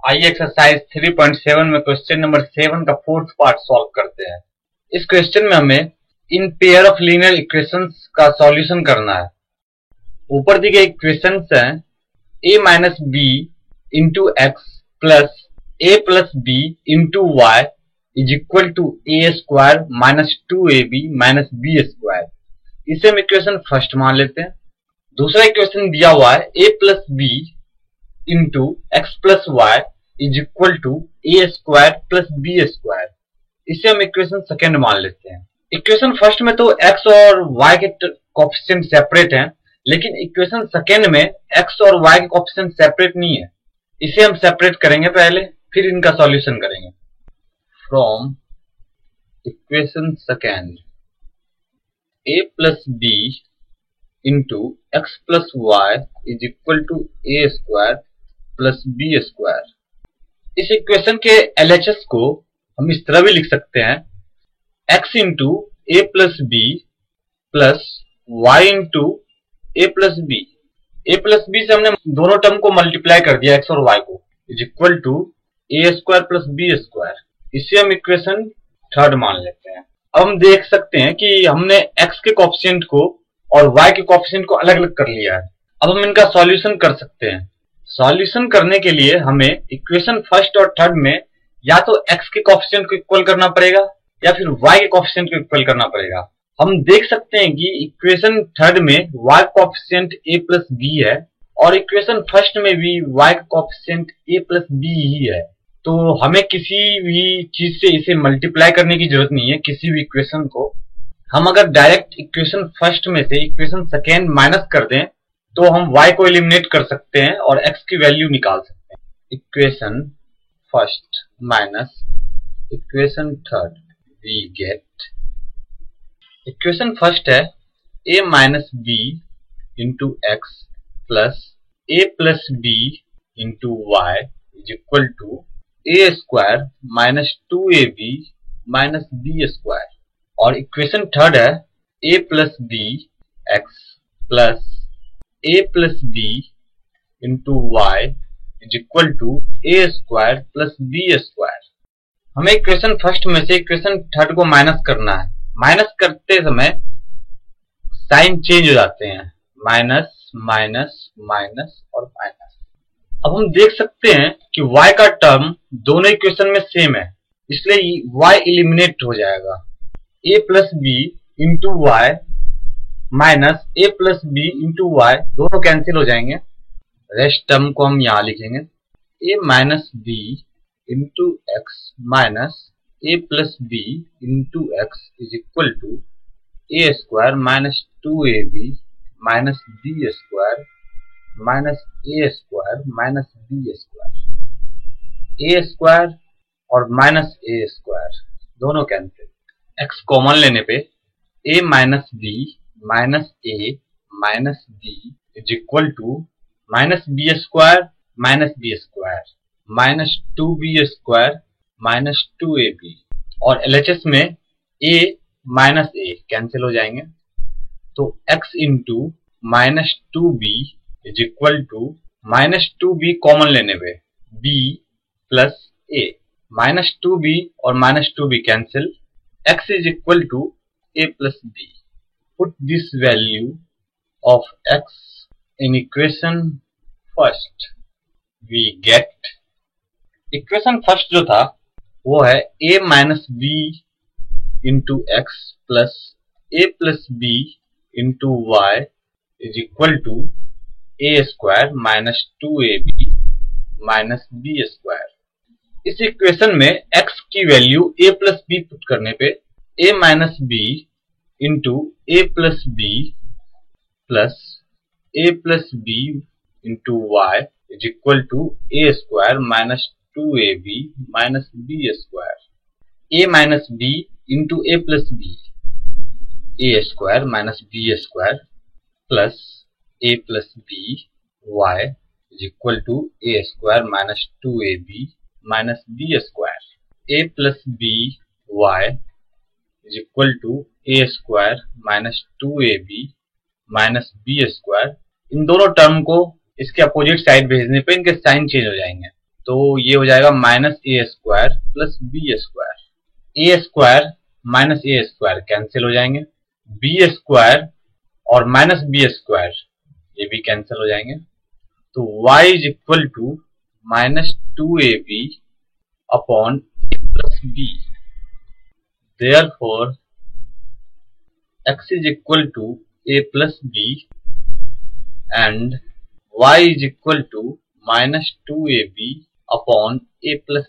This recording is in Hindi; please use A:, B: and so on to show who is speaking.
A: आइए एक्सरसाइज 3.7 में क्वेश्चन नंबर 7 का फोर्थ पार्ट सॉल्व करते हैं। इस क्वेश्चन में हमें इन पेयर ऑफ लीनियर इक्वेशंस का सॉल्यूशन करना है। ऊपर दी गई इक्वेशंस हैं a minus B into x plus a plus B into Y is equal to A square minus 2ab minus B square. इसे हम इक्वेशन फर्स्ट मान लेते हैं। दूसरा इक्वेशन दिया हुआ है a plus B into x plus Y is equal to A square plus B square. इसे हम इक्वेशन सेकेंड मान लेते हैं। इक्वेशन फर्स्ट में तो x और y के कोएफिशिएंट सेपरेट हैं, लेकिन इक्वेशन सेकेंड में x और y के कोएफिशिएंट सेपरेट नहीं है। इसे हम सेपरेट करेंगे पहले, फिर इनका सॉल्यूशन करेंगे। From equation second a plus B into x plus Y is equal to A square plus B square. इस इक्वेशन के LHS को हम इस तरह भी लिख सकते हैं x into A plus B plus Y into A plus B. A plus B से हमने दोनों टर्म को मल्टीप्लाई कर दिया x और y को, is equal to A square plus B square. इसे हम इक्वेशन थर्ड मान लेते हैं। अब हम देख सकते हैं कि हमने x के कोएफिशिएंट को और y के कोएफिशिएंट को अलग अलग कर लिया है। अब हम इनका सॉल्यूशन कर सकते हैं। सॉल्यूशन करने के लिए हमें इक्वेशन फर्स्ट और थर्ड में या तो x के कोएफिशिएंट को इक्वल करना पड़ेगा या फिर y के कोएफिशिएंट को इक्वल करना पड़ेगा। हम देख सकते हैं कि इक्वेशन थर्ड में y coefficient a plus B है और इक्वेशन फर्स्ट में भी y coefficient a plus B ही है। तो हमें किसी भी चीज से इसे मल्टीप्लाई करने की जरूरत नहीं है, किसी भी इक्वेशन को। हम अगर डायरेक्ट इक्वेशन फर्स्ट में से इक्वेशन सेकेंड माइनस कर दें तो हम y को एलिमिनेट कर सकते हैं और x की वैल्यू निकाल सकते हैं। Equation first minus equation third we get, equation first है a minus B into x plus a plus B into Y is equal to A square minus 2ab minus B square. और इक्वेशन थर्ड है a plus b x plus a plus B into Y is equal to A square plus B square. हमें इक्वेशन फर्स्ट में से इक्वेशन थर्ड को माइनस करना है। माइनस करते समय साइन चेंज हो जाते हैं, माइनस माइनस माइनस और माइनस। अब हम देख सकते हैं कि y का टर्म दोनों इक्वेशन में सेम है, इसलिए y एलिमिनेट हो जाएगा। a plus B into y minus a plus B into y दोनों कैंसिल हो जाएंगे। रेस्ट टर्म को हम यहां लिखेंगे a minus B into x minus a plus B into x is equal to A square minus 2ab minus B square minus a square minus B square. A square और माइनस ए स्क्वायर दोनों कैंसिल। x कॉमन लेने पे a minus b minus a minus B is equal to minus B square minus 2b square minus 2ab। और LHS में a माइनस a कैंसिल हो जाएंगे, तो x into minus 2b is equal to minus 2b common लेने पे b plus a, minus 2b और minus 2b cancel, x is equal to a plus b। Put this value of x in equation first we get, equation first जो था वो है a minus B into x plus a plus B into Y is equal to A square minus 2ab minus B square. इस इक्वेशन में x की value a plus b put करने पे a minus B into A plus B plus a plus B into Y is equal to A square minus 2ab minus B square. a minus B into A plus B a square minus B square plus a plus b y is equal to A square minus 2ab minus B square. a plus b y is equal to A square minus 2ab minus B square. इन दोनों टर्म को इसके अपोजिट साइड भेजने पे इनके साइन चेंज हो जाएंगे। तो ये हो जाएगा minus a square plus B square. A square minus a square cancel हो जाएंगे, बी स्क्वायर और माइनस बी स्क्वायर ये भी कैंसिल हो जाएंगे। तो y is equal to minus 2ab upon a plus b. Therefore, x is equal to a plus b and y is equal to minus 2ab upon a plus